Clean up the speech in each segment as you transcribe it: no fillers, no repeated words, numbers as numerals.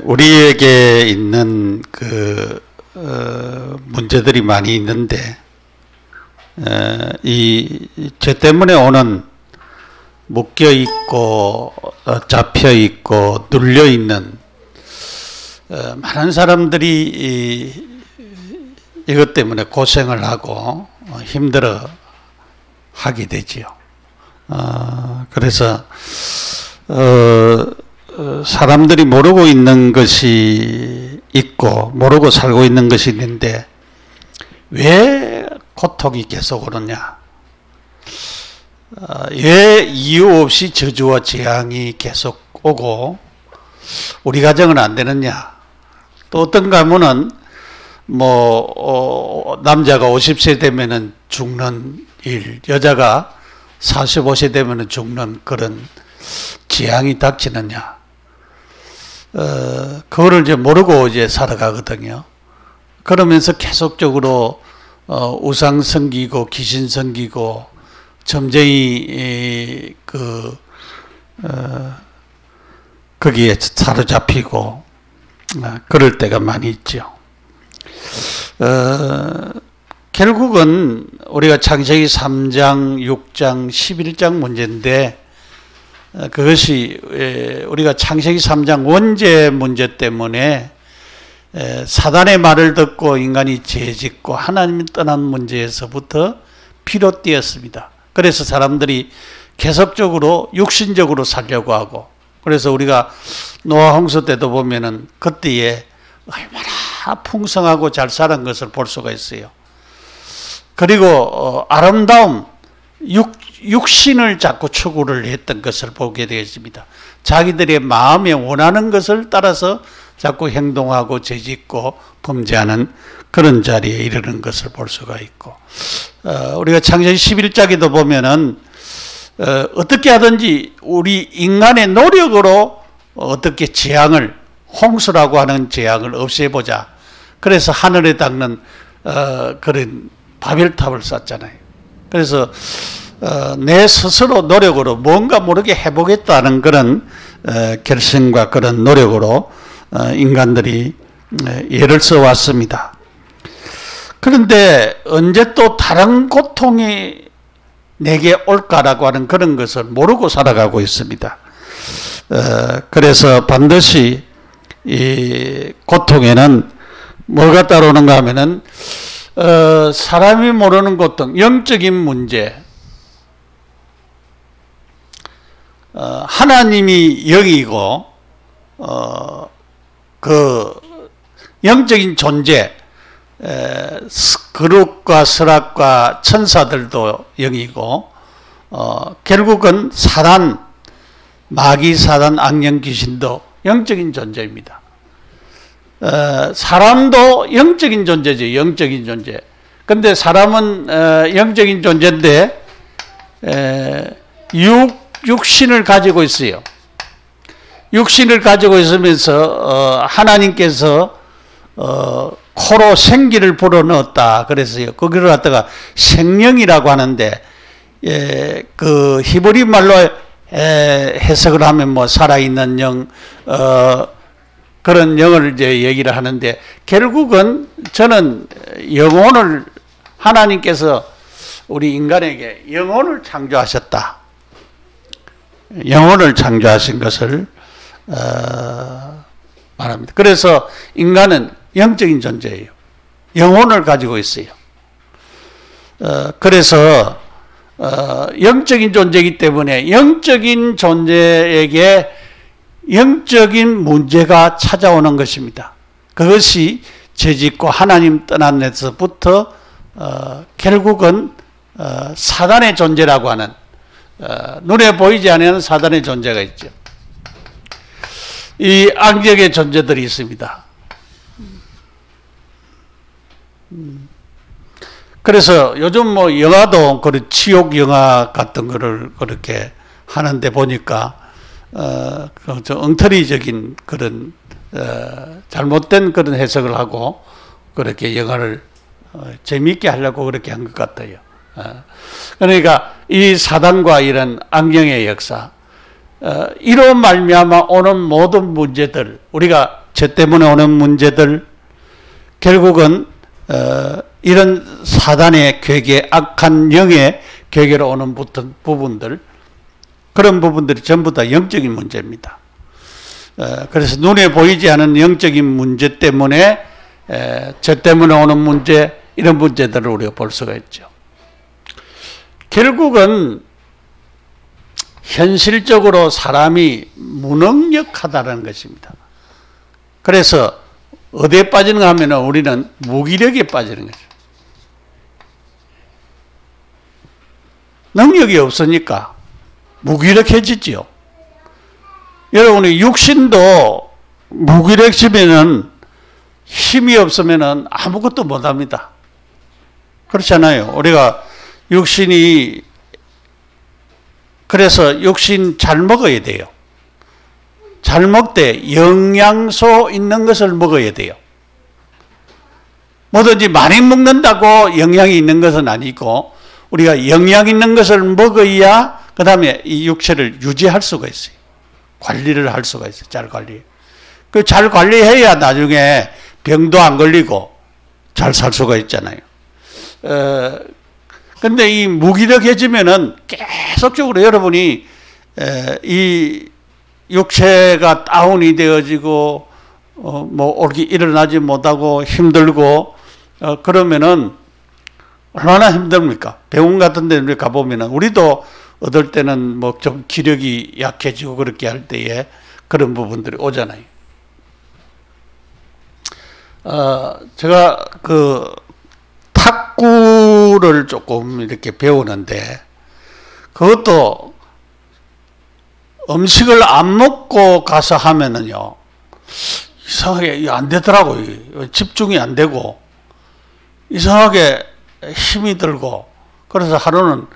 우리에게 있는 문제들이 많이 있는데, 이 죄 때문에 오는 묶여 있고 잡혀 있고 눌려 있는 많은 사람들이 이것 때문에 고생을 하고 힘들어 하게 되지요. 그래서 사람들이 모르고 있는 것이 있고 모르고 살고 있는 것이 있는데 왜 고통이 계속 오느냐, 왜 이유 없이 저주와 재앙이 계속 오고 우리 가정은 안 되느냐. 또 어떤 가문은 남자가 50세 되면은 죽는 일, 여자가 45세 되면은 죽는 그런 재앙이 닥치느냐. 그거를 이제 모르고 이제 살아가거든요. 그러면서 계속적으로 우상 섬기고 귀신 섬기고 점쟁이 거기에 사로잡히고 그럴 때가 많이 있죠. 결국은 우리가 창세기 3장, 6장, 11장 문제인데 그것이 우리가 창세기 3장 원죄 문제 때문에 사단의 말을 듣고 인간이 죄짓고 하나님을 떠난 문제에서부터 비롯되었습니다. 그래서 사람들이 계속적으로 육신적으로 살려고 하고, 그래서 우리가 노아 홍수 때도 보면은 그때에 얼마나 풍성하고 잘 살은 것을 볼 수가 있어요. 그리고 아름다움, 육신을 자꾸 추구를 했던 것을 보게 되었습니다. 자기들의 마음에 원하는 것을 따라서 자꾸 행동하고 죄짓고 범죄하는 그런 자리에 이르는 것을 볼 수가 있고, 우리가 창세기 11장에도 보면은 어떻게 하든지 우리 인간의 노력으로 어떻게 재앙을, 홍수라고 하는 재앙을 없애보자. 그래서 하늘에 닿는 그런 바벨탑을 쌓잖아요. 그래서 내 스스로 노력으로 뭔가 모르게 해보겠다는 그런 결심과 그런 노력으로 인간들이 예를 써왔습니다. 그런데 언제 또 다른 고통이 내게 올까라고 하는 그런 것을 모르고 살아가고 있습니다. 그래서 반드시 이 고통에는 뭐가 따라오는가 하면은 사람이 모르는 고통, 영적인 문제, 하나님이 영이고 그 영적인 존재, 그룹과 스락과 천사들도 영이고 결국은 사단, 마귀, 사단, 악령, 귀신도 영적인 존재입니다. 사람도 영적인 존재죠. 영적인 존재. 근데 사람은 영적인 존재인데 육신을 가지고 있어요. 육신을 가지고 있으면서 하나님께서 코로 생기를 불어넣었다 그랬어요. 거기를 갖다가 생명이라고 하는데 그 히브리 말로 해석을 하면 뭐 살아있는 영, 그런 영을 이제 얘기를 하는데, 결국은 저는 영혼을, 하나님께서 우리 인간에게 영혼을 창조하셨다. 영혼을 창조하신 것을 말합니다. 그래서 인간은 영적인 존재예요. 영혼을 가지고 있어요. 그래서 영적인 존재이기 때문에 영적인 존재에게 영적인 문제가 찾아오는 것입니다. 그것이 죄짓고 하나님 떠난 데서부터 결국은 사단의 존재라고 하는, 눈에 보이지 않는 사단의 존재가 있죠. 이 악력의 존재들이 있습니다. 그래서 요즘 뭐 영화도 그런 지옥 영화 같은 거를 그렇게 하는데 보니까 좀 엉터리적인 그런 잘못된 그런 해석을 하고 그렇게 영화를 재미있게 하려고 그렇게 한 것 같아요. 그러니까 이 사단과 이런 악령의 역사, 이로 말미암아 오는 모든 문제들, 우리가 죄 때문에 오는 문제들, 결국은 이런 사단의 괴계, 악한 영의 괴계로 오는 부분들, 그런 부분들이 전부 다 영적인 문제입니다. 그래서 눈에 보이지 않은 영적인 문제 때문에 죄 때문에 오는 문제, 이런 문제들을 우리가 볼 수가 있죠. 결국은 현실적으로 사람이 무능력하다는 것입니다. 그래서 어디에 빠지는가 하면 우리는 무기력에 빠지는 거죠. 능력이 없으니까 무기력해지지요. 여러분이 육신도 무기력해지면은 힘이 없으면은 아무것도 못합니다. 그렇잖아요. 우리가 육신이, 그래서 육신 잘 먹어야 돼요. 잘 먹되 영양소 있는 것을 먹어야 돼요. 뭐든지 많이 먹는다고 영양이 있는 것은 아니고, 우리가 영양 있는 것을 먹어야 그 다음에 이 육체를 유지할 수가 있어요. 관리를 할 수가 있어요. 잘 관리. 그 잘 관리해야 나중에 병도 안 걸리고 잘 살 수가 있잖아요. 근데 이 무기력해지면은 계속적으로 여러분이 이 육체가 다운이 되어지고 뭐 옳게 일어나지 못하고 힘들고 그러면은 얼마나 힘듭니까? 병원 같은 데 가보면은 우리도 어떨 때는 뭐 좀 기력이 약해지고 그렇게 할 때에 그런 부분들이 오잖아요. 제가 그 탁구를 조금 이렇게 배우는데, 그것도 음식을 안 먹고 가서 하면은요, 이상하게 안 되더라고요. 집중이 안 되고, 이상하게 힘이 들고, 그래서 하루는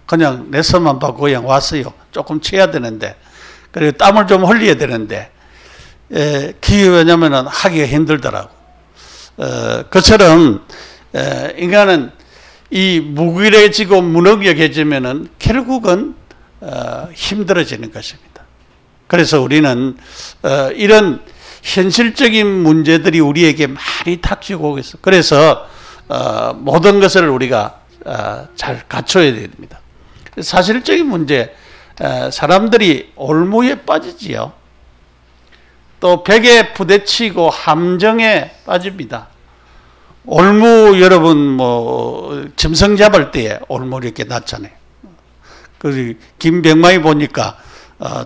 그냥 레슨만 받고 그냥 왔어요. 조금 쳐야 되는데, 그리고 땀을 좀 흘려야 되는데, 왜냐면은 하기가 힘들더라고. 그처럼 인간은 이 무기력해지고 무능력해지면은 결국은 힘들어지는 것입니다. 그래서 우리는 이런 현실적인 문제들이 우리에게 많이 닥치고 있어. 그래서 모든 것을 우리가 잘 갖춰야 됩니다. 사실적인 문제, 사람들이 올무에 빠지지요. 또 벽에 부딪히고 함정에 빠집니다. 올무, 여러분 뭐 짐승 잡을 때에 올무 이렇게 났잖아요. 그 김병만이 보니까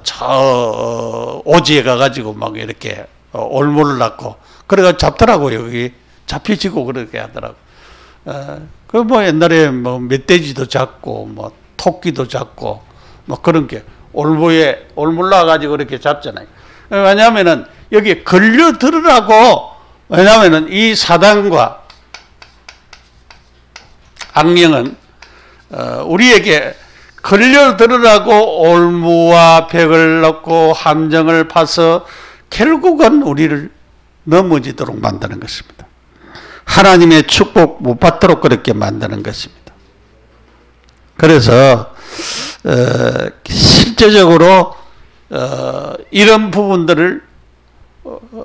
저 오지에 가가지고 막 이렇게 올무를 낳고 그래가 잡더라고요. 여기 잡히지고 그렇게 하더라고. 그 뭐 옛날에 뭐 멧돼지도 잡고 뭐 토끼도 잡고 뭐 그런 게 올무에 올무 낳아가지고 이렇게 잡잖아요. 왜냐하면은 여기에 걸려들으라고, 왜냐하면은 이 사단과 악령은 우리에게 걸려들으라고 올무와 벽을 넣고 함정을 파서 결국은 우리를 넘어지도록 만드는 것입니다. 하나님의 축복 못 받도록 그렇게 만드는 것입니다. 그래서 실제적으로 이런 부분들을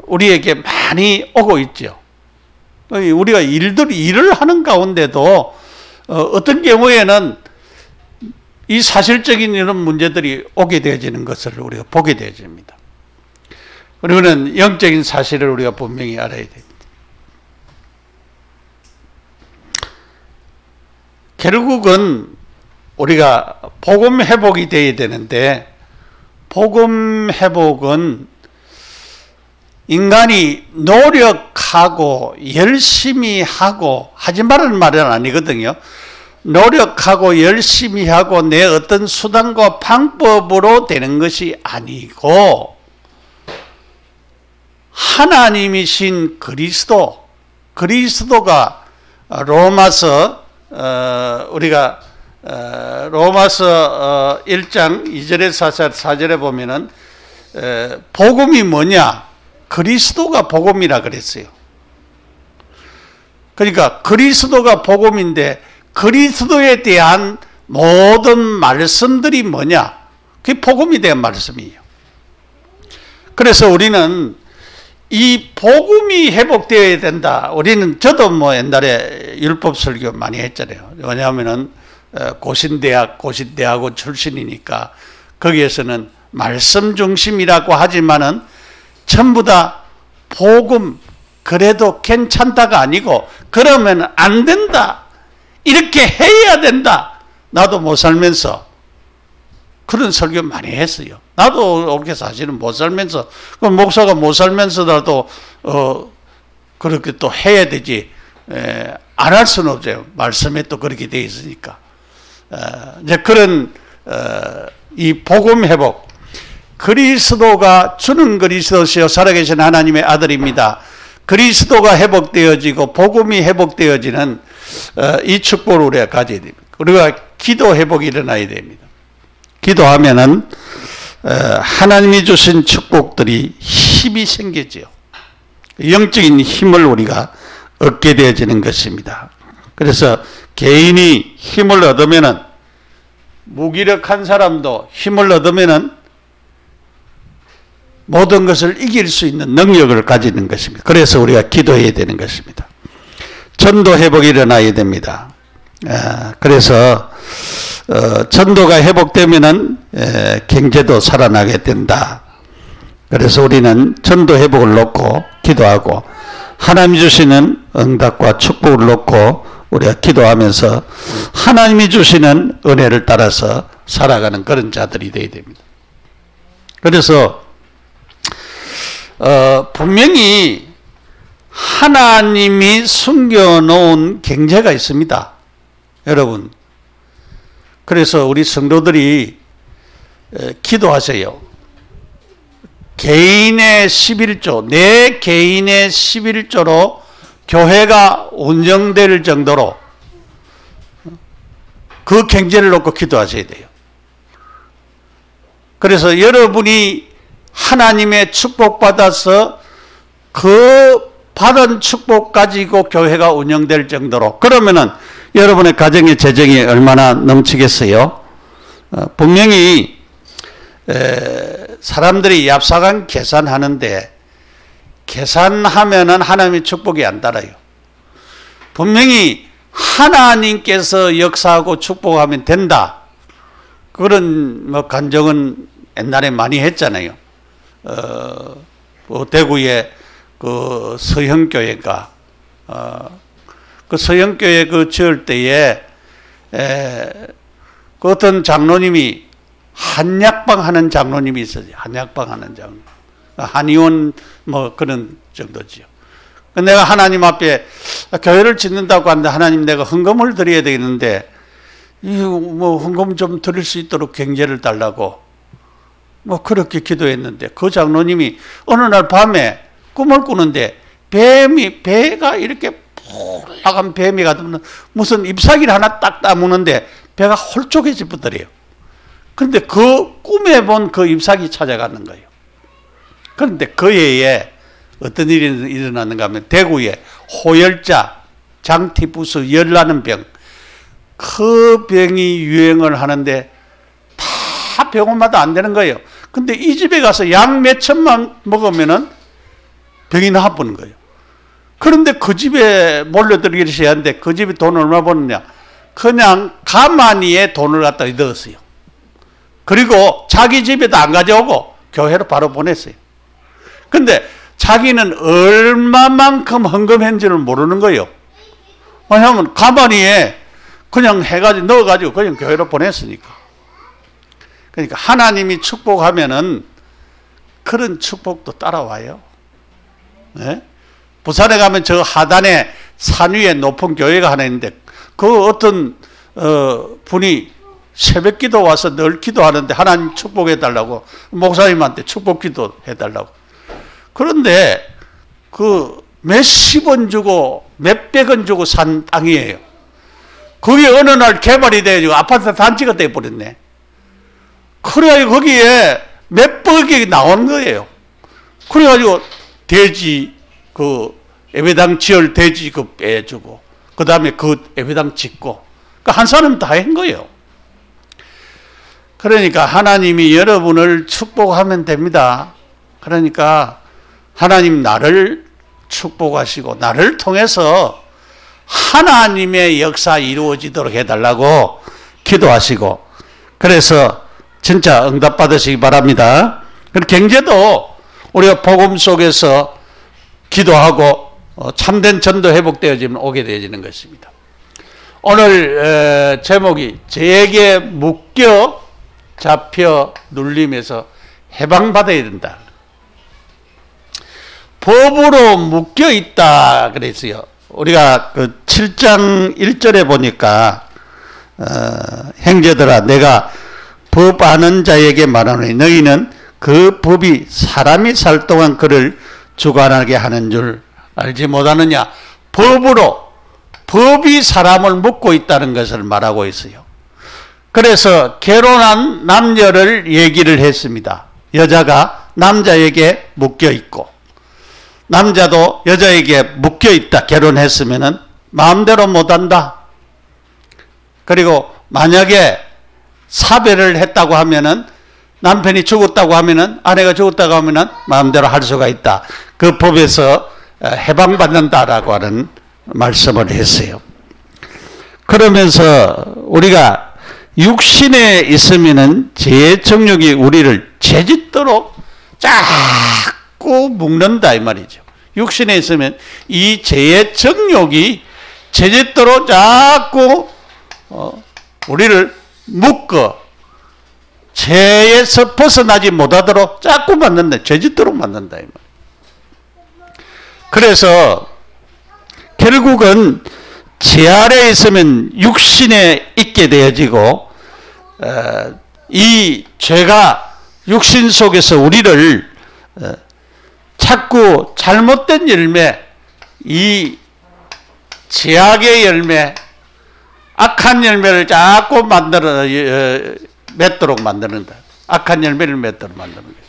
우리에게 많이 오고 있죠. 우리가 일을 하는 가운데도 어떤 경우에는 이 사실적인 이런 문제들이 오게 되어지는 것을 우리가 보게 되어집니다. 우리는 영적인 사실을 우리가 분명히 알아야 됩니다. 결국은 우리가 복음 회복이 되어야 되는데, 복음 회복은 인간이 노력하고 열심히 하고, 하지 말라는 말은 아니거든요. 노력하고 열심히 하고 내 어떤 수단과 방법으로 되는 것이 아니고, 하나님이신 그리스도가 로마서 우리가 로마서 1장 2절에서 4절에 보면은 복음이 뭐냐? 그리스도가 복음이라 그랬어요. 그러니까 그리스도가 복음인데 그리스도에 대한 모든 말씀들이 뭐냐? 그게 복음에 대한 말씀이에요. 그래서 우리는 이 복음이 회복되어야 된다. 저도 뭐 옛날에 율법 설교 많이 했잖아요. 왜냐하면은 고신대학원 출신이니까 거기에서는 말씀 중심이라고 하지만은 전부 다 복음, 그래도 괜찮다가 아니고 그러면 안 된다. 이렇게 해야 된다. 나도 못 살면서 그런 설교 많이 했어요. 나도 그렇게 사실은 못 살면서, 그 목사가 못 살면서라도 그렇게 또 해야 되지. 안 할 수는 없죠. 말씀에 또 그렇게 되어 있으니까. 이제 그런 이 복음 회복, 그리스도가 주는 그리스도시요 살아계신 하나님의 아들입니다. 그리스도가 회복되어지고 복음이 회복되어지는 이 축복을 우리가 가져야 됩니다. 우리가 기도 회복이 일어나야 됩니다. 기도하면은 하나님이 주신 축복들이 힘이 생기죠. 영적인 힘을 우리가 얻게 되어지는 것입니다. 그래서 개인이 힘을 얻으면은, 무기력한 사람도 힘을 얻으면은 모든 것을 이길 수 있는 능력을 가지는 것입니다. 그래서 우리가 기도해야 되는 것입니다. 전도 회복이 일어나야 됩니다. 그래서 전도가 회복되면은 경제도 살아나게 된다. 그래서 우리는 전도 회복을 놓고 기도하고 하나님이 주시는 응답과 축복을 놓고 우리가 기도하면서 하나님이 주시는 은혜를 따라서 살아가는 그런 자들이 되어야 됩니다. 그래서 분명히 하나님이 숨겨놓은 경제가 있습니다. 여러분, 그래서 우리 성도들이 기도하세요. 개인의 11조, 내 개인의 11조로 교회가 운영될 정도로 그 경제를 놓고 기도하셔야 돼요. 그래서 여러분이 하나님의 축복받아서 그 받은 축복 가지고 교회가 운영될 정도로, 그러면은 여러분의 가정의 재정이 얼마나 넘치겠어요? 분명히 사람들이 얍삭한 계산하는데 계산하면은 하나님의 축복이 안 따라요. 분명히 하나님께서 역사하고 축복하면 된다. 그런 뭐 간증은 옛날에 많이 했잖아요. 대구의 그 서형교회가 그 서형교회 그 지을 때에 그 어떤 장로님이 한약방 하는 장로님이 있어요. 한약방 하는 장로. 한의원 뭐 그런 정도지요. 내가 하나님 앞에 교회를 짓는다고 하는데, 하나님 내가 헌금을 드려야 되겠는데 뭐 헌금 좀 드릴 수 있도록 경제를 달라고 뭐 그렇게 기도했는데, 그 장로님이 어느 날 밤에 꿈을 꾸는데 배가 이렇게 푹 나간 뱀이가 무슨 잎사귀를 하나 딱 따무는데 배가 홀쭉해져 버려요. 그런데 그 꿈에 본 그 잎사귀 찾아가는 거예요. 그런데 그 해에 어떤 일이 일어났는가 하면 대구에 호열자, 장티푸스 열나는 병, 그 병이 유행을 하는데 다 병원마다 안 되는 거예요. 근데 이 집에 가서 약 몇 천만 먹으면은 병이 나아보는 거예요. 그런데 그 집에 몰려들기 시작하는데 그 집에 돈을 얼마 버느냐? 그냥 가만히에 돈을 갖다 넣었어요. 그리고 자기 집에도 안 가져오고 교회로 바로 보냈어요. 근데 자기는 얼마만큼 헌금했는지를 모르는 거예요. 왜냐하면 가만히에 그냥 해가지고 넣어가지고 그냥 교회로 보냈으니까. 그러니까 하나님이 축복하면은 그런 축복도 따라와요. 네? 부산에 가면 저 하단에 산 위에 높은 교회가 하나 있는데, 그 어떤 분이 새벽 기도 와서 늘 기도하는데 하나님 축복해 달라고 목사님한테 축복 기도 해달라고. 그런데 그 몇십 원 주고 몇백 원 주고 산 땅이에요. 그게 어느 날 개발이 돼가지고 아파트 단지가 돼버렸네. 그래가지고 거기에 몇백억이 나온 거예요. 그래가지고 돼지 그 예배당 지을 돼지 그 빼주고, 그 다음에 그 예배당 짓고, 그러니까 한 사람 다 한 거예요. 그러니까 하나님이 여러분을 축복하면 됩니다. 그러니까 하나님 나를 축복하시고 나를 통해서 하나님의 역사 이루어지도록 해달라고 기도하시고, 그래서 진짜 응답 받으시기 바랍니다. 경제도 우리가 복음 속에서 기도하고 참된 전도 회복되어지면 오게 되어지는 것입니다. 오늘 제목이 죄에게 묶여 잡혀 눌림에서 해방받아야 된다. 법으로 묶여 있다 그랬어요. 우리가 그 7장 1절에 보니까 형제들아 내가 법 아는 자에게 말하노니 너희는 그 법이 사람이 살 동안 그를 주관하게 하는 줄 알지 못하느냐. 법이 사람을 묶고 있다는 것을 말하고 있어요. 그래서 결혼한 남녀를 얘기를 했습니다. 여자가 남자에게 묶여 있고 남자도 여자에게 묶여 있다. 결혼했으면은 마음대로 못한다. 그리고 만약에 사별을 했다고 하면은 남편이 죽었다고 하면은 아내가 죽었다고 하면은 마음대로 할 수가 있다. 그 법에서 해방받는다라고 하는 말씀을 했어요. 그러면서 우리가 육신에 있으면은 죄의 정욕이 우리를 죄짓도록 자꾸 묶는다 이 말이죠. 육신에 있으면 이 죄의 정욕이 죄짓도록 자꾸 우리를 묶어 죄에서 벗어나지 못하도록 자꾸 만든다. 죄짓도록 만든다 이 말. 그래서 결국은 죄 아래에 있으면 육신에 있게 되어지고 이 죄가 육신 속에서 우리를 자꾸 잘못된 열매, 이 죄악의 열매, 악한 열매를 자꾸 맺도록 만드는다. 악한 열매를 맺도록 만드는 것입니다.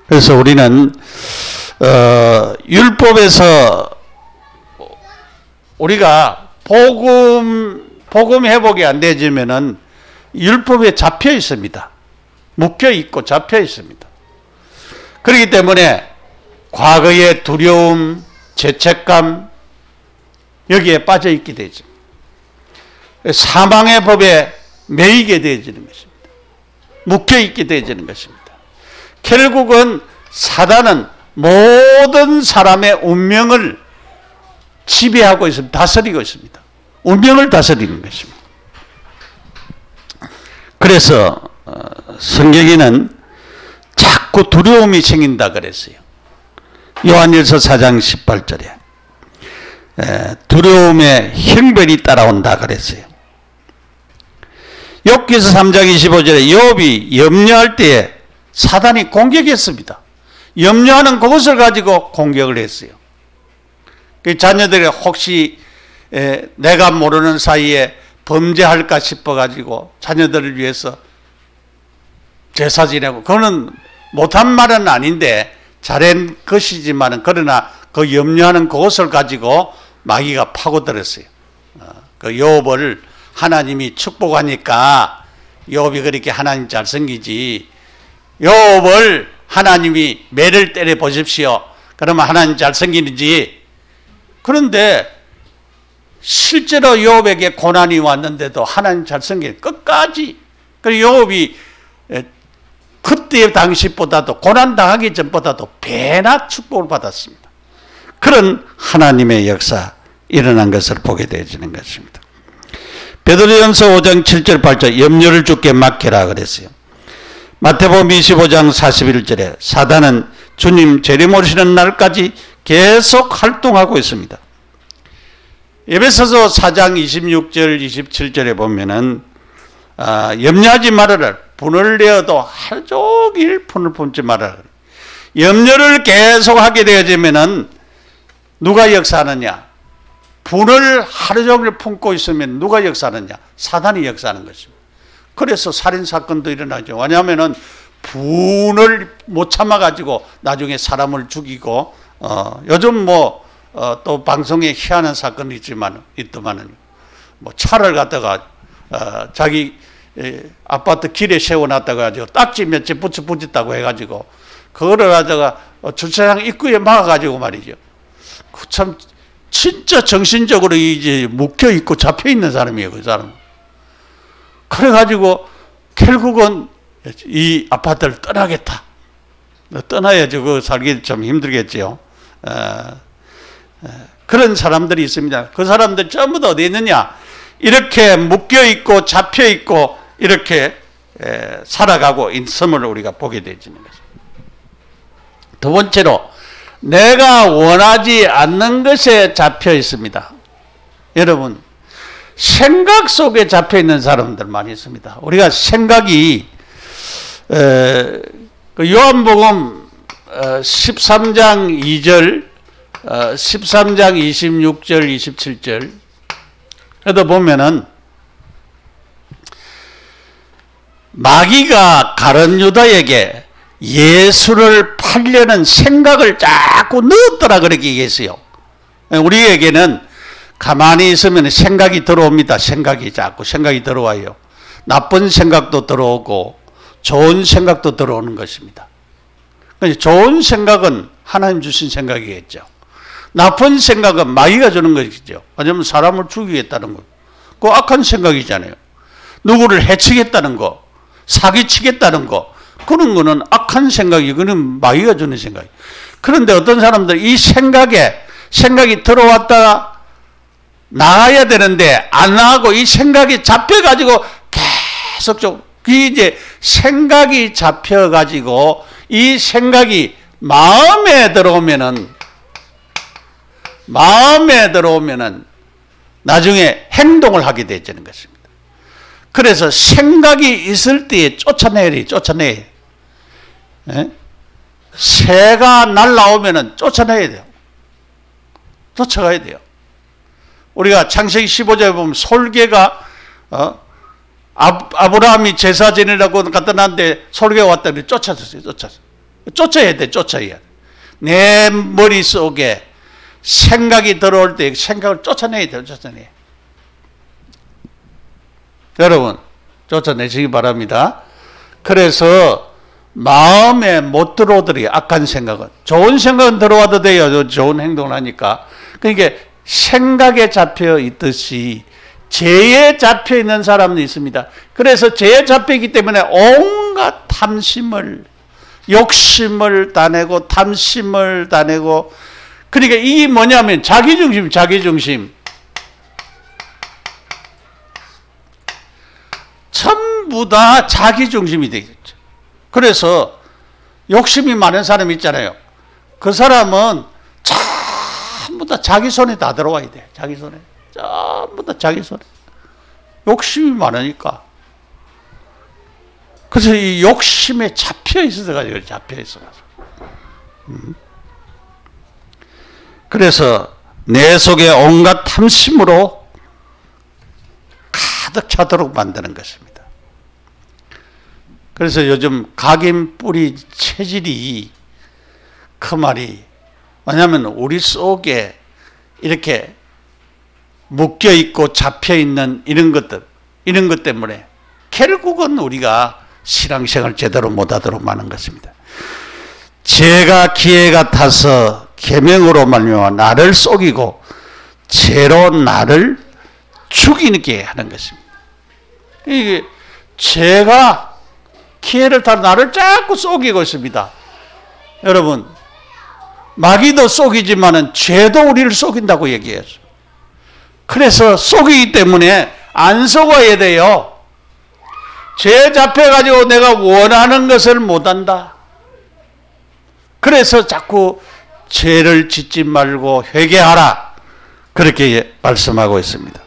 그래서 우리는 율법에서 우리가 복음 회복이 안 되지면은 율법에 잡혀 있습니다. 묶여 있고 잡혀 있습니다. 그렇기 때문에 과거의 두려움, 죄책감 여기에 빠져 있게 되죠. 사망의 법에 매이게 되어지는 것입니다. 묶여 있게 되어지는 것입니다. 결국은 사단은 모든 사람의 운명을 지배하고 있습니다. 다스리고 있습니다. 운명을 다스리는 것입니다. 그래서 성경에는 자꾸 두려움이 생긴다 그랬어요. 요한일서 4장 18절에 두려움에 형벌이 따라온다 그랬어요. 욥기서 3장 25절에 욥이 염려할 때에 사단이 공격했습니다. 염려하는 그것을 가지고 공격을 했어요. 그 자녀들이 혹시 내가 모르는 사이에 범죄할까 싶어가지고 자녀들을 위해서 제사 지내고, 그거는 못한 말은 아닌데 잘한 것이지만 그러나 그 염려하는 그것을 가지고 마귀가 파고들었어요. 그 욥을 하나님이 축복하니까 욥이 그렇게 하나님 잘생기지, 욥을 하나님이 매를 때려 보십시오. 그러면 하나님 잘생기는지. 그런데 실제로 욥에게 고난이 왔는데도 하나님 잘생긴 끝까지. 그리고 욥이 그때 당시보다도 고난당하기 전보다도 배나 축복을 받았습니다. 그런 하나님의 역사 일어난 것을 보게 되어지는 것입니다. 베드로전서 5장 7절 8절 염려를 주께 맡기라 그랬어요. 마태복음 25장 41절에 사단은 주님 재림 오시는 날까지 계속 활동하고 있습니다. 에베소서 4장 26절 27절에 보면은 염려하지 말아라. 분을 내어도 하루 종일 분을 품지 말아라. 염려를 계속하게 되어지면은 누가 역사하느냐? 분을 하루 종일 품고 있으면 누가 역사하느냐? 사단이 역사하는 것입니다. 그래서 살인사건도 일어나죠. 왜냐하면은 분을 못 참아가지고 나중에 사람을 죽이고, 요즘 또 방송에 희한한 사건이 있더만은, 차를 갖다가 자기 아파트 길에 세워놨다가 가지고 딱지 몇 개 붙였다고 해가지고 그거를 하다가 주차장 입구에 막아가지고 말이죠. 그 참 진짜 정신적으로 이제 묶여 있고 잡혀 있는 사람이에요, 그 사람. 그래가지고 결국은 이 아파트를 떠나겠다. 떠나야죠. 그 살기 좀 힘들겠죠. 그런 사람들이 있습니다. 그 사람들 전부 다 어디 있느냐? 이렇게 묶여 있고 잡혀 있고 이렇게 살아가고 있음을 우리가 보게 되지는 것입니다. 두 번째로 내가 원하지 않는 것에 잡혀 있습니다. 여러분, 생각 속에 잡혀 있는 사람들 많이 있습니다. 우리가 생각이 요한복음 13장 2절 13장 26절 27절 에도 보면은 마귀가 가룟 유다에게 예수를 팔려는 생각을 자꾸 넣었더라 그렇게 얘기했어요. 우리에게는 가만히 있으면 생각이 들어옵니다. 생각이 들어와요. 나쁜 생각도 들어오고 좋은 생각도 들어오는 것입니다. 좋은 생각은 하나님 주신 생각이겠죠. 나쁜 생각은 마귀가 주는 것이죠. 왜냐하면 사람을 죽이겠다는 것. 그거 악한 생각이잖아요. 누구를 해치겠다는 거, 사기치겠다는 거, 그런 거는 악한 생각이, 그는 마귀가 주는 생각이에요. 그런데 어떤 사람들 이 생각이 들어왔다가 나가야 되는데 안 나가고 이 생각이 잡혀가지고 계속 이제 생각이 잡혀가지고 이 생각이 마음에 들어오면은 나중에 행동을 하게 되는 것입니다. 그래서 생각이 있을 때에 쫓아내야 돼요. 새가 날라오면은 쫓아내야 돼요. 쫓아가야 돼요. 우리가 창세기 15절에 보면 솔개가 아브라함이 제사 지내려고 갖다 놨는데 솔개가 왔다니 쫓아야 돼. 내 머릿속에 생각이 들어올 때 생각을 쫓아내야 돼요. 여러분, 쫓아내시기 바랍니다. 그래서 마음에 못 들어오더니 악한 생각은, 좋은 생각은 들어와도 돼요. 좋은 행동을 하니까. 그러니까 생각에 잡혀 있듯이 죄에 잡혀 있는 사람도 있습니다. 그래서 죄에 잡혀 있기 때문에 온갖 탐심을, 욕심을 다 내고 탐심을 다 내고, 그러니까 이게 뭐냐면 자기중심. 전부 다 자기중심이 되겠죠. 그래서 욕심이 많은 사람 있잖아요. 그 사람은 전부 다 자기 손에 다 들어와야 돼. 자기 손에. 전부 다 자기 손에. 욕심이 많으니까. 그래서 이 욕심에 잡혀 있어가지고. 그래서 내 속에 온갖 탐심으로 가득 차도록 만드는 것입니다. 그래서 요즘 각인 뿌리 체질이 그 말이, 왜냐하면 우리 속에 이렇게 묶여 있고 잡혀 있는 이런 것 때문에 결국은 우리가 신앙생활 제대로 못하도록 하는 것입니다. 죄가 기회가 타서 계명으로 말미암아 나를 속이고 죄로 나를 죽이게 하는 것입니다. 이게 죄가 기회를 타서 나를 자꾸 속이고 있습니다. 여러분, 마귀도 속이지만은 죄도 우리를 속인다고 얘기해요. 그래서 속이기 때문에 안 속아야 돼요. 죄 잡혀가지고 내가 원하는 것을 못한다. 그래서 자꾸 죄를 짓지 말고 회개하라. 그렇게 말씀하고 있습니다.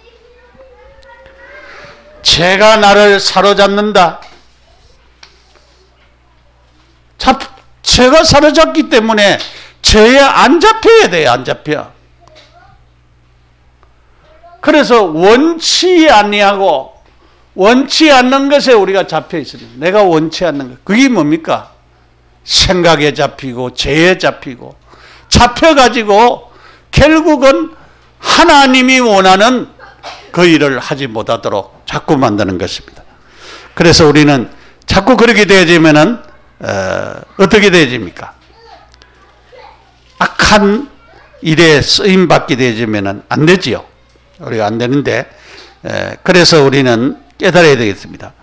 죄가 나를 사로잡는다. 죄가 사로잡기 때문에 죄에 안 잡혀야 돼요. 안 잡혀. 그래서 원치 아니하고 원치 않는 것에 우리가 잡혀 있습니다. 내가 원치 않는 것. 그게 뭡니까? 생각에 잡히고 죄에 잡히고 잡혀가지고 결국은 하나님이 원하는 그 일을 하지 못하도록 자꾸 만드는 것입니다. 그래서 우리는 자꾸 그렇게 되어지면은 어떻게 되어집니까? 악한 일에 쓰임 받게 되어지면은 안 되지요. 우리가 안 되는데, 그래서 우리는 깨달아야 되겠습니다.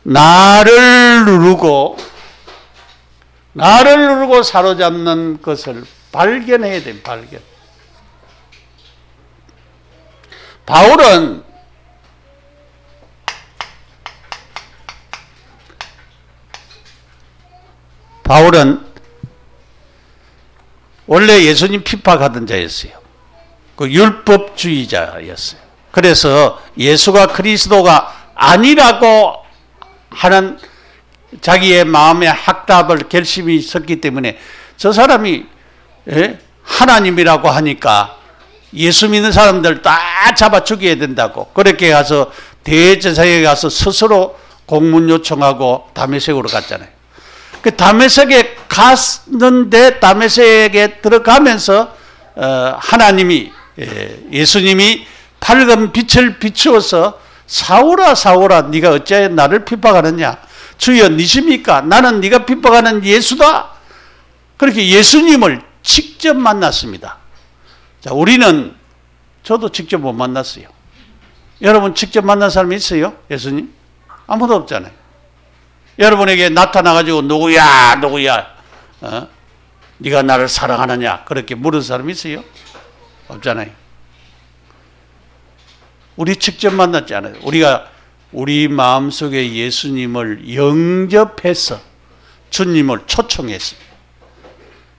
나를 누르고 사로잡는 것을 발견해야 됩니다. 발견. 바울은 원래 예수님 핍박하던 자였어요. 그 율법주의자였어요. 그래서 예수가 그리스도가 아니라고 하는 자기의 마음의 확답을 결심이 있었기 때문에 저 사람이 하나님이라고 하니까 예수 믿는 사람들 다 잡아 죽여야 된다고 그렇게 가서 대제사장에 가서 스스로 공문 요청하고 다메섹으로 갔잖아요. 그 다메섹에 갔는데 다메섹에 들어가면서 하나님이 예수님이 밝은 빛을 비추어서 사울아 사울아 네가 어찌하여 나를 핍박하느냐 주여 니십니까? 나는 네가 핍박하는 예수다. 그렇게 예수님을 직접 만났습니다. 자, 우리는 저도 직접 못 만났어요. 여러분 직접 만난 사람이 있어요? 예수님? 아무도 없잖아요. 여러분에게 나타나가지고 누구야 네가 나를 사랑하느냐 그렇게 물은 사람이 있어요? 없잖아요. 우리 직접 만났지 않아요. 우리가 우리 마음속에 예수님을 영접해서 주님을 초청했습니다.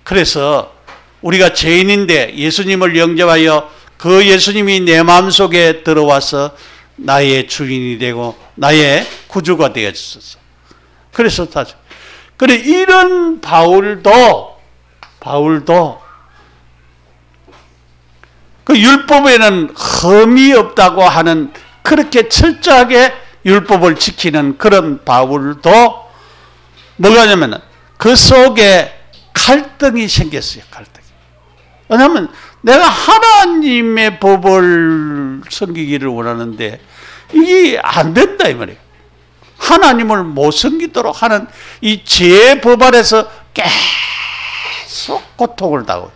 그래서 우리가 죄인인데 예수님을 영접하여 그 예수님이 내 마음속에 들어와서 나의 주인이 되고 나의 구주가 되어졌어. 그래서 그래 이런 바울도 그 율법에는 흠이 없다고 하는 그렇게 철저하게 율법을 지키는 그런 바울도 뭐가 냐면 그 속에 갈등이 생겼어요. 갈등이. 왜냐하면 내가 하나님의 법을 섬기기를 원하는데 이게 안 된다 이 말이에요. 하나님을 못 섬기도록 하는 이 죄의 법 아래서 계속 고통을 당하고.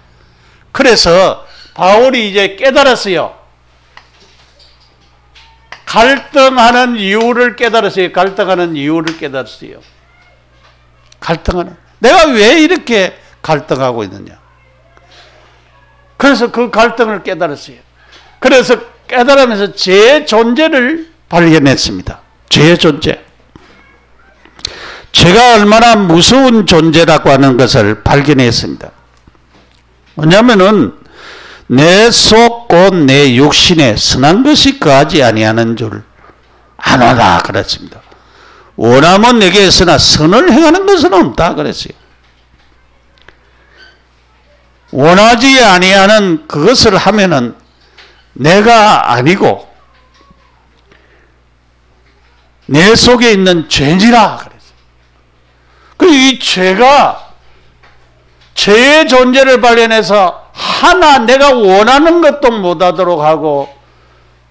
그래서 바울이 이제 깨달았어요. 갈등하는 이유를 깨달았어요. 내가 왜 이렇게 갈등하고 있느냐. 그래서 그 갈등을 깨달았어요. 그래서 깨달으면서 죄의 존재를 발견했습니다. 죄의 존재. 죄가 얼마나 무서운 존재라고 하는 것을 발견했습니다. 왜냐하면은 내 속 곧 내 육신에 선한 것이 거하지 아니하는 줄 아노라 그랬습니다. 원하면 내게 있으나 선을 행하는 것은 없다 그랬어요. 원하지 아니하는 그것을 하면은 내가 아니고 내 속에 있는 죄니라 그랬어요. 이 죄가 죄의 존재를 발견해서 하나 내가 원하는 것도 못하도록 하고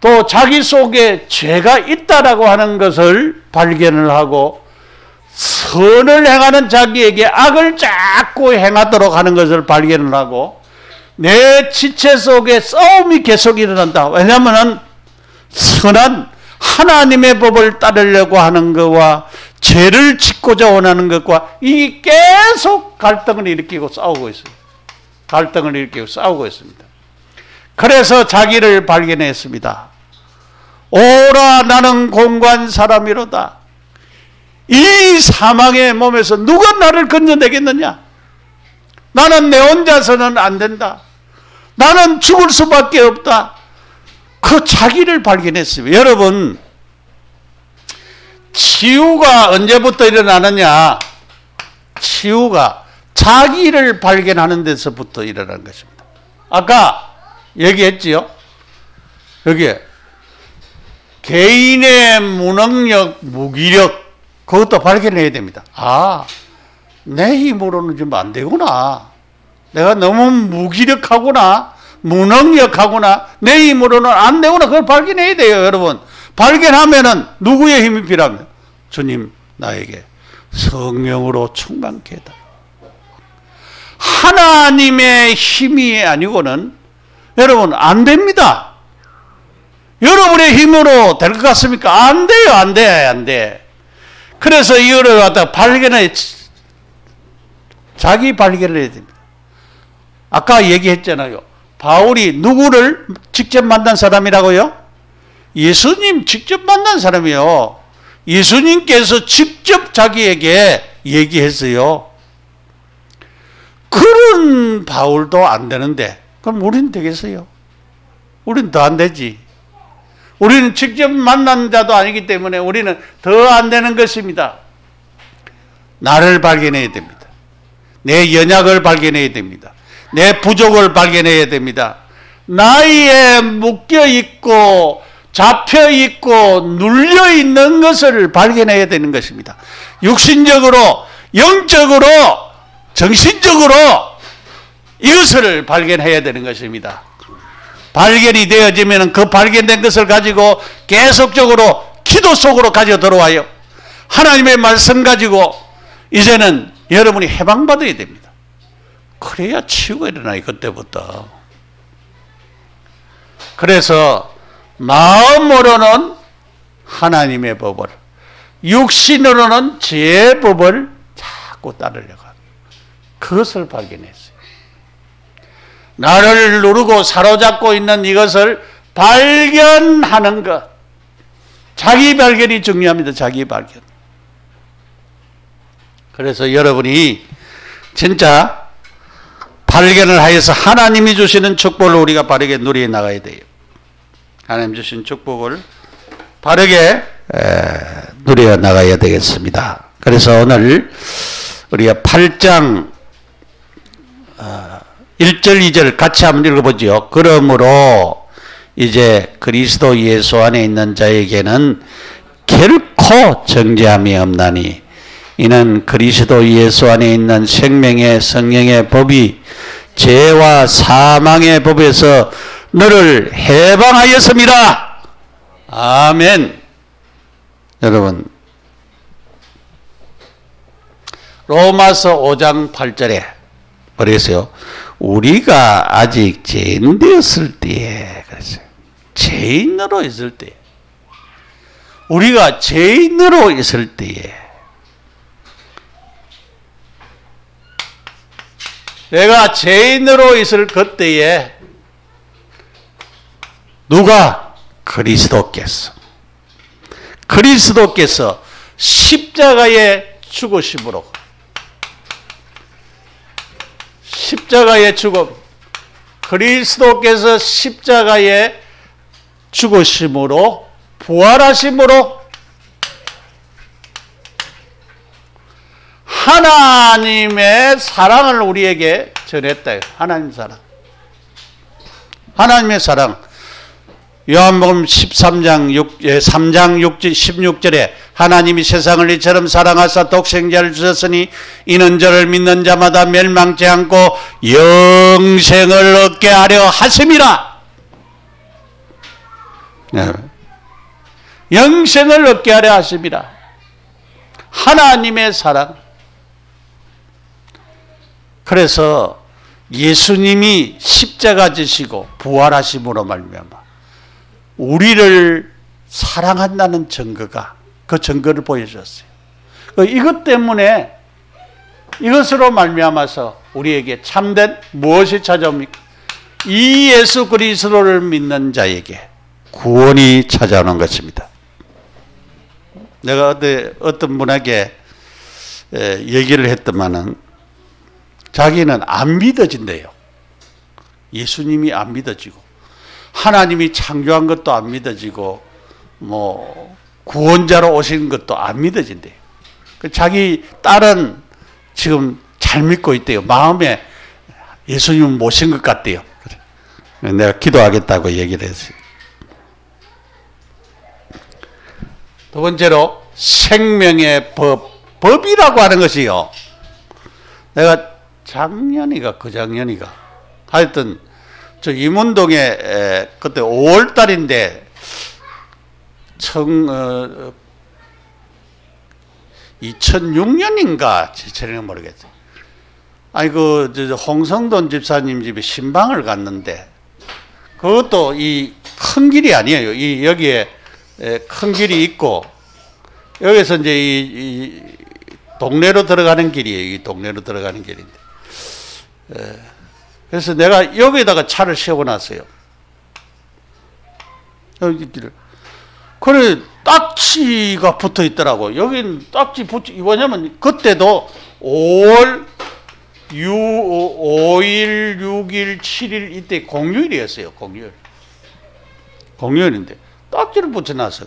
또 자기 속에 죄가 있다라고 하는 것을 발견을 하고 선을 행하는 자기에게 악을 자꾸 행하도록 하는 것을 발견을 하고 내 지체 속에 싸움이 계속 일어난다. 왜냐하면 선한 하나님의 법을 따르려고 하는 것과 죄를 짓고자 원하는 것과 이게 계속 갈등을 일으키고 싸우고 있어요. 갈등을 일으키고 싸우고 있습니다. 그래서 자기를 발견했습니다. 오라 나는 공고한 사람이로다. 이 사망의 몸에서 누가 나를 건져내겠느냐? 나는 내 혼자서는 안 된다. 나는 죽을 수밖에 없다. 그 자기를 발견했습니다. 여러분, 치유가 언제부터 일어나느냐? 치유가 자기를 발견하는 데서부터 일어나는 것입니다. 아까 얘기했지요? 여기에 개인의 무능력, 무기력 그것도 발견해야 됩니다. 아, 내 힘으로는 좀 안 되구나. 내가 너무 무기력하구나. 무능력하구나. 내 힘으로는 안 되구나. 그걸 발견해야 돼요, 여러분. 발견하면은 누구의 힘이 필요합니까? 주님 나에게 성령으로 충만케 해달라. 하나님의 힘이 아니고는 여러분 안 됩니다. 여러분의 힘으로 될 것 같습니까? 안 돼요. 안 돼. 안 돼. 그래서 이거를 갖다가 자기 발견을 해야 됩니다. 아까 얘기했잖아요. 바울이 누구를 직접 만난 사람이라고요? 예수님 직접 만난 사람이요. 예수님께서 직접 자기에게 얘기했어요. 그런 바울도 안 되는데 그럼 우리는 되겠어요? 우리는 더 안 되지. 우리는 직접 만난 자도 아니기 때문에 우리는 더 안 되는 것입니다. 나를 발견해야 됩니다. 내 연약을 발견해야 됩니다. 내 부족을 발견해야 됩니다. 나이에 묶여있고 잡혀있고 눌려있는 것을 발견해야 되는 것입니다. 육신적으로, 영적으로, 정신적으로 이것을 발견해야 되는 것입니다. 발견이 되어지면 그 발견된 것을 가지고 계속적으로 기도 속으로 가져 들어와요. 하나님의 말씀 가지고 이제는 여러분이 해방받아야 됩니다. 그래야 치유가 일어나요. 그때부터. 그래서 마음으로는 하나님의 법을, 육신으로는 제 법을 자꾸 따르려고 합니다. 그것을 발견했어요. 나를 누르고 사로잡고 있는 이것을 발견하는 것. 자기 발견이 중요합니다. 자기 발견. 그래서 여러분이 진짜 발견을 하여서 하나님이 주시는 축복을 우리가 바르게 누리해 나가야 돼요. 하나님 주신 축복을 바르게 누려 나가야 되겠습니다. 그래서 오늘 우리가 8장 1절 2절 같이 한번 읽어보죠. 그러므로 이제 그리스도 예수 안에 있는 자에게는 결코 정죄함이 없나니 이는 그리스도 예수 안에 있는 생명의 성령의 법이 죄와 사망의 법에서 너를 해방하였습니다. 아멘. 여러분 로마서 5장 8절에 그랬어요. 우리가 아직 죄인 되었을 때에 그랬어요. 죄인으로 있을 때 우리가 죄인으로 있을 때에 내가 죄인으로 있을 그때에 누가? 그리스도께서 십자가의 죽으심으로 십자가의 죽음 그리스도께서 십자가의 죽으심으로 부활하심으로 하나님의 사랑을 우리에게 전했다. 하나님의 사랑. 하나님의 사랑. 요한복음 3장 16절에 하나님이 세상을 이처럼 사랑하사 독생자를 주셨으니 이는 저를 믿는 자마다 멸망치 않고 영생을 얻게 하려 하심이라. 영생을 얻게 하려 하심이라. 하나님의 사랑. 그래서 예수님이 십자가 지시고 부활하심으로 말미암아 우리를 사랑한다는 증거가 그 증거를 보여줬어요. 이것 때문에 이것으로 말미암아서 우리에게 참된 무엇이 찾아옵니까? 이 예수 그리스도를 믿는 자에게 구원이 찾아오는 것입니다. 내가 어떤 분에게 얘기를 했더만은 자기는 안 믿어진대요. 예수님이 안 믿어지고 하나님이 창조한 것도 안 믿어지고 뭐 구원자로 오신 것도 안 믿어진대요. 자기 딸은 지금 잘 믿고 있대요. 마음에 예수님은 모신 것 같대요. 내가 기도하겠다고 얘기를 했어요. 두 번째로 생명의 법이라고 하는 것이요. 내가 작년이가 그작년이가 하여튼 저 임운동에 그때 5월 달인데 2006년인가 제가 모르겠어요. 아니 홍성돈 집사님 집에 신방을 갔는데 그것도 이 큰 길이 아니에요. 이 여기에 큰 길이 있고 여기서 이제 이 동네로 들어가는 길이에요. 이 동네로 들어가는 길인데. 그래서 내가 여기다가 차를 세워놨어요. 여기 길을. 그래 딱지가 붙어 있더라고. 여긴 딱지 뭐냐면 그때도 5월 5일, 6일, 7일 이때 공휴일이었어요. 공휴일인데 딱지를 붙여놨어.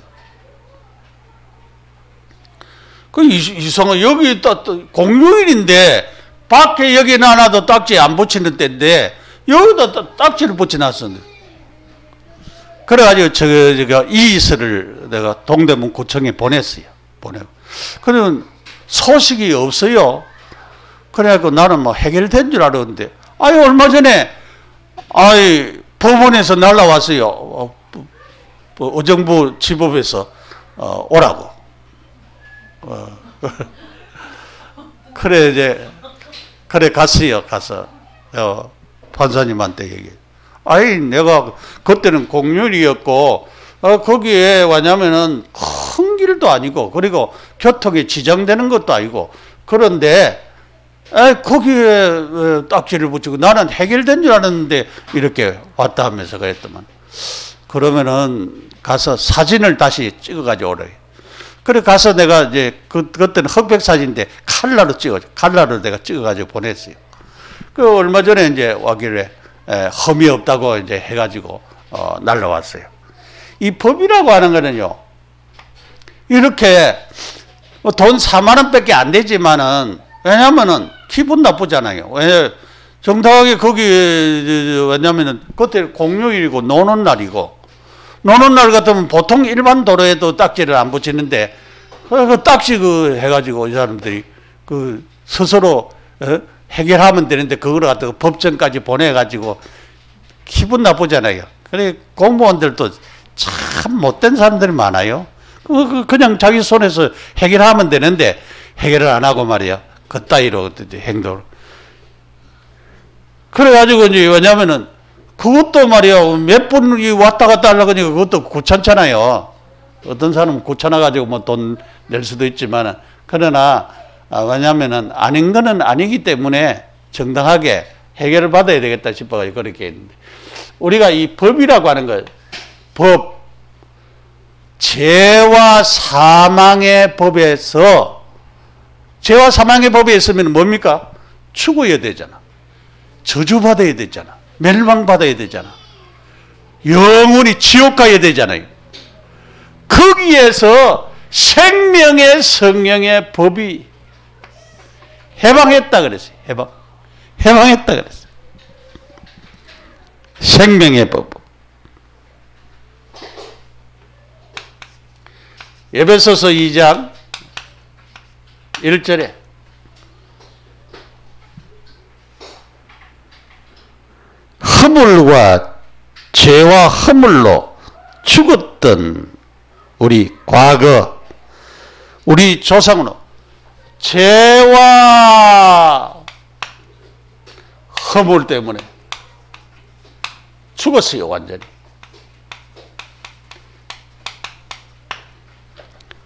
그 이상한 여기 공휴일인데 밖에 여기 하나도 딱지 안 붙이는 때인데 여기다 딱지를 붙여놨었는데 그래가지고 제가 이의서를 내가 동대문 구청에 보냈어요. 그러면 소식이 없어요. 그래갖고 나는 뭐 해결된 줄 알았는데 얼마 전에 법원에서 날라왔어요. 의정부 지법에서 오라고. 그래 갔어요. 가서 판사님한테 얘기해. 내가 그때는 공휴일이었고 거기에 왜냐면은 큰 길도 아니고 그리고 교통에 지장되는 것도 아니고 그런데 거기에 딱지를 붙이고 나는 해결된 줄 알았는데 이렇게 왔다 하면서 그랬더만 그러면은 가서 사진을 다시 찍어가지고 오래. 그래 가서 내가 이제 그때는 흑백 사진인데 칼라로 내가 찍어가지고 보냈어요. 그 얼마 전에 이제 와길래 흠이 없다고 이제 해가지고 날라왔어요. 이 법이라고 하는 거는요. 이렇게 돈 4만 원밖에 안 되지만은 왜냐면은 기분 나쁘잖아요. 정당하게 거기 왜냐면은 그때 공휴일이고 노는 날이고 노는 날 같으면 보통 일반 도로에도 딱지를 안 붙이는데 그 딱지 해가지고 이 사람들이 스스로 해결하면 되는데 그걸 갖다가 법정까지 보내가지고 기분 나쁘잖아요. 그래 공무원들도 참 못된 사람들이 많아요. 그냥 자기 손에서 해결하면 되는데 해결을 안 하고 말이야. 그따위로 행동을. 그래가지고 이제 왜냐면은 그것도 말이야 몇 분이 왔다 갔다 하려고 하니까 그것도 귀찮잖아요. 어떤 사람은 귀찮아가지고 뭐 돈 낼 수도 있지만 그러나 왜냐면은 아닌 거는 아니기 때문에 정당하게 해결을 받아야 되겠다 싶어가지고 그렇게 했는데 우리가 이 법이라고 하는 것 법 죄와 사망의 법에서 죄와 사망의 법에 있으면 뭡니까? 죽어야 되잖아. 저주받아야 되잖아. 멸망받아야 되잖아. 영원히 지옥 가야 되잖아요. 거기에서 생명의 성령의 법이 해방했다 그랬어요. 해방했다 그랬어요. 생명의 법. 에베소서 2장 1절에 허물과 죄와 허물로 죽었던 우리 과거 우리 조상으로 죄와 허물 때문에 죽었어요. 완전히.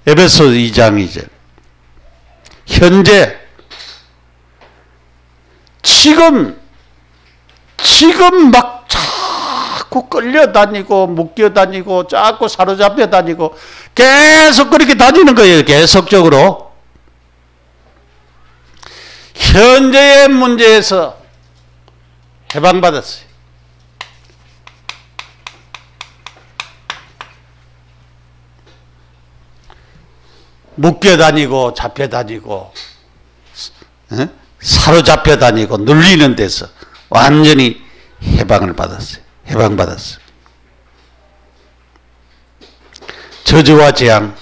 에베소 2장 2절 현재 지금 막 자꾸 끌려다니고 묶여다니고 자꾸 사로잡혀 다니고 계속 그렇게 다니는 거예요. 계속적으로. 현재의 문제에서 해방받았어요. 묶여다니고 잡혀다니고 사로잡혀다니고 눌리는 데서 완전히 해방을 받았어요. 해방받았어요. 저주와 재앙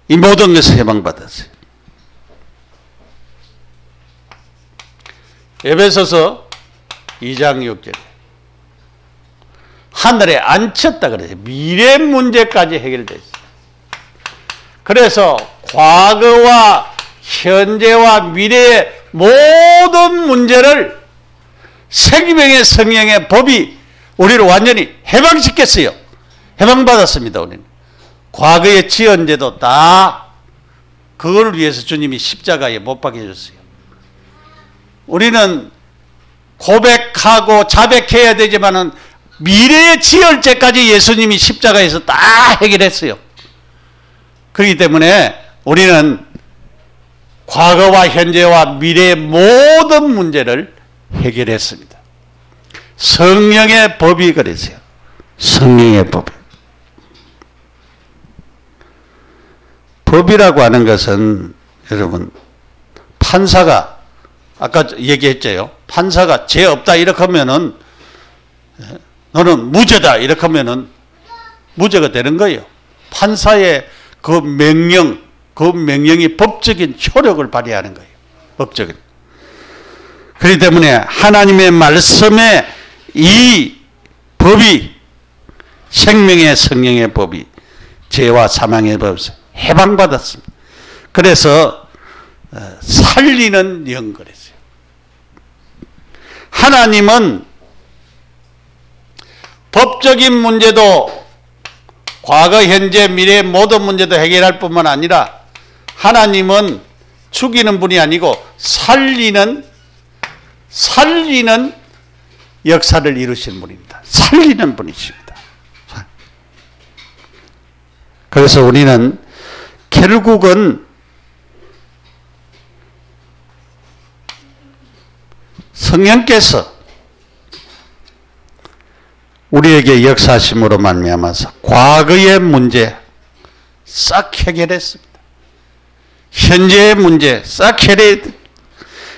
이 모든 것을 해방받았어요. 에베소서 2장 6절에 하늘에 앉혔다 그래요. 미래 문제까지 해결됐어요. 그래서 과거와 현재와 미래의 모든 문제를 생명의 성령의 법이 우리를 완전히 해방시켰어요. 해방받았습니다. 우리는 과거의 지연죄도 다 그걸 위해서 주님이 십자가에 못 박혀 줬어요. 우리는 고백하고 자백해야 되지만은 미래의 지혈죄까지 예수님이 십자가에서 다 해결했어요. 그렇기 때문에 우리는 과거와 현재와 미래의 모든 문제를 해결했습니다. 성령의 법이 그랬어요. 성령의 법. 법이라고 하는 것은 여러분 판사가 아까 얘기했죠. 판사가 죄 없다 이렇게 하면은 너는 무죄다 이렇게 하면은 무죄가 되는 거예요. 판사의 그 명령이 법적인 효력을 발휘하는 거예요. 법적인. 그렇기 때문에 하나님의 말씀에 이 법이 생명의 성령의 법이 죄와 사망의 법에서 해방받았습니다. 그래서 살리는 영 그랬어요. 하나님은 법적인 문제도 과거, 현재, 미래 모든 문제도 해결할 뿐만 아니라 하나님은 죽이는 분이 아니고 살리는 역사를 이루시는 분입니다. 살리는 분이십니다. 그래서 우리는 결국은 성령께서 우리에게 역사하심으로 말미암아서 과거의 문제 싹 해결했습니다. 현재의 문제 싹 해결했습니다.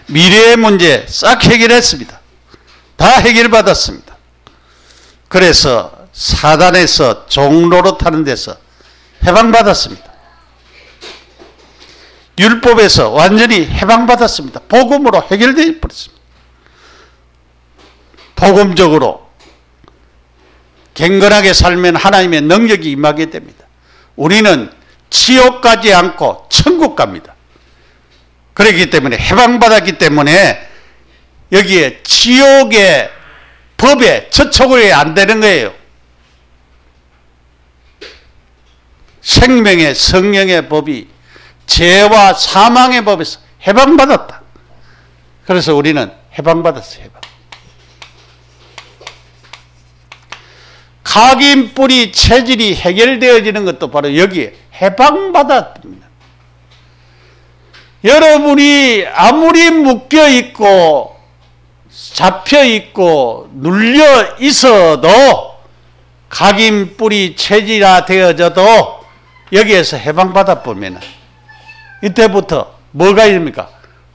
미래의 문제 싹 해결했습니다. 다 해결받았습니다. 그래서 사단에서 종로로 타는 데서 해방받았습니다. 율법에서 완전히 해방받았습니다. 복음으로 해결되어 버렸습니다. 복음적으로 경건하게 살면 하나님의 능력이 임하게 됩니다. 우리는 지옥 가지 않고 천국 갑니다. 그렇기 때문에 해방받았기 때문에 여기에 지옥의 법에 저촉이 안 되는 거예요. 생명의 성령의 법이 죄와 사망의 법에서 해방받았다. 그래서 우리는 해방받았어요. 해방. 각인 뿌리 체질이 해결되어지는 것도 바로 여기에 해방받았습니다. 여러분이 아무리 묶여 있고 잡혀 있고 눌려 있어도 각인 뿌리 체질화 되어져도 여기에서 해방받아 보면 이때부터 뭐가 있습니까?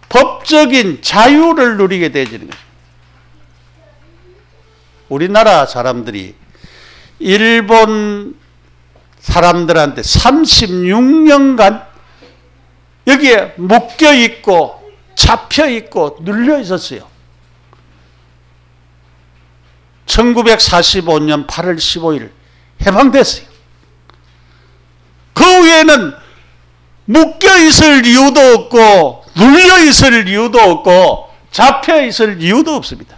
법적인 자유를 누리게 되어지는 거죠. 우리나라 사람들이 일본 사람들한테 36년간 여기에 묶여 있고 잡혀 있고 눌려 있었어요. 1945년 8월 15일 해방됐어요. 그 후에는 묶여 있을 이유도 없고 눌려 있을 이유도 없고 잡혀 있을 이유도 없습니다.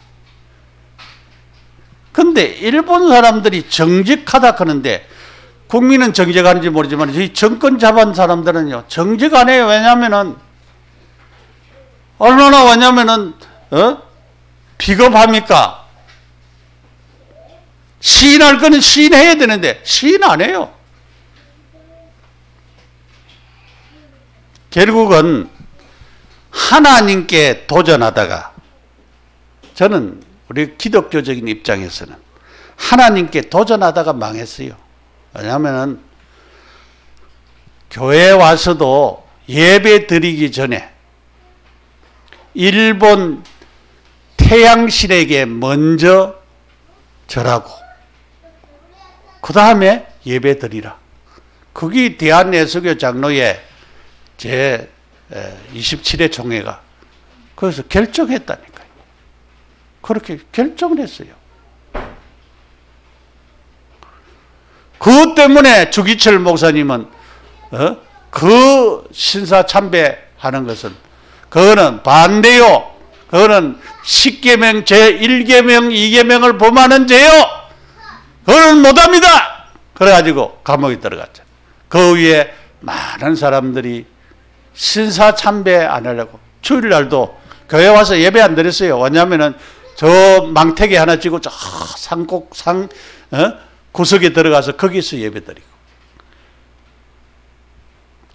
근데 일본 사람들이 정직하다 하는데 국민은 정직하는지 모르지만 이 정권 잡은 사람들은요 정직 안 해요. 왜냐하면은 얼마나 왜냐하면은 비겁합니까? 시인할 거는 시인해야 되는데 시인 안 해요. 결국은 하나님께 도전하다가 저는 우리 기독교적인 입장에서는 하나님께 도전하다가 망했어요. 왜냐하면 교회에 와서도 예배 드리기 전에 일본 태양신에게 먼저 절하고 그 다음에 예배 드리라. 그게 대한예수교 장로의 제 27회 총회가 그래서 결정했다니까요. 그렇게 결정을 했어요. 그것 때문에 주기철 목사님은 그 신사참배하는 것은 그거는 반대요. 그거는 10계명 제1계명 2계명을 범하는 죄요. 그거는 못합니다. 그래가지고 감옥에 들어갔죠. 그 위에 많은 사람들이 신사참배 안 하려고 주일날도 교회 와서 예배 안 드렸어요. 왜냐하면은 저 망태기 하나 쥐고 저 구석에 들어가서 거기서 예배 드리고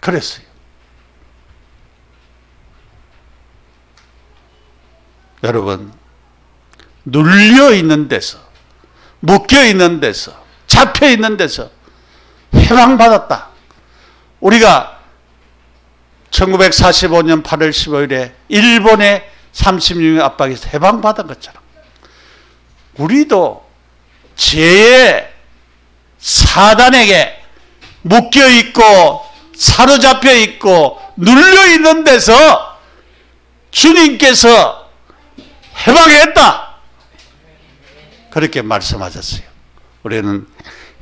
그랬어요. 여러분, 눌려 있는 데서, 묶여 있는 데서, 잡혀 있는 데서 해방받았다. 우리가 1945년 8월 15일에 일본의 36년 압박에서 해방받은 것처럼 우리도 죄의 사단에게 묶여 있고 사로잡혀 있고 눌려 있는 데서 주님께서 해방했다. 그렇게 말씀하셨어요. 우리는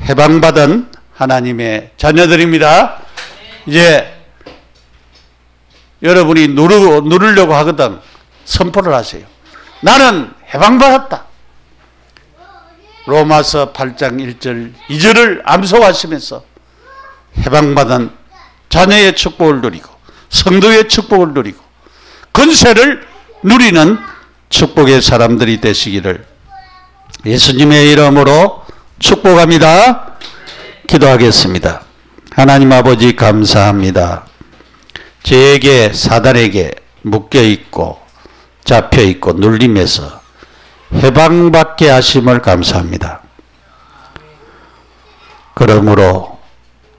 해방받은 하나님의 자녀들입니다. 이제 여러분이 누르려고 하거든 선포를 하세요. 나는 해방받았다. 로마서 8장 1절 2절을 암송하시면서 해방받은 자녀의 축복을 누리고 성도의 축복을 누리고 권세를 누리는 축복의 사람들이 되시기를 예수님의 이름으로 축복합니다. 기도하겠습니다. 하나님 아버지 감사합니다. 죄에게 사단에게 묶여있고 잡혀있고 눌림에서 해방받게 하심을 감사합니다. 그러므로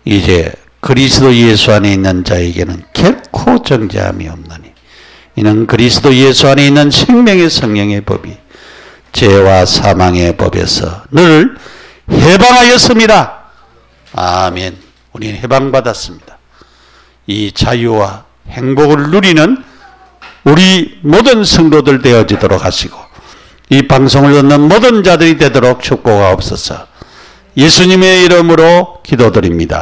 이제 그리스도 예수 안에 있는 자에게는 결코 정죄함이 없나니 이는 그리스도 예수 안에 있는 생명의 성령의 법이 죄와 사망의 법에서 늘 해방하였습니다. 아멘. 우리는 해방받았습니다. 이 자유와 행복을 누리는 우리 모든 성도들 되어지도록 하시고 이 방송을 듣는 모든 자들이 되도록 축복하옵소서. 예수님의 이름으로 기도드립니다.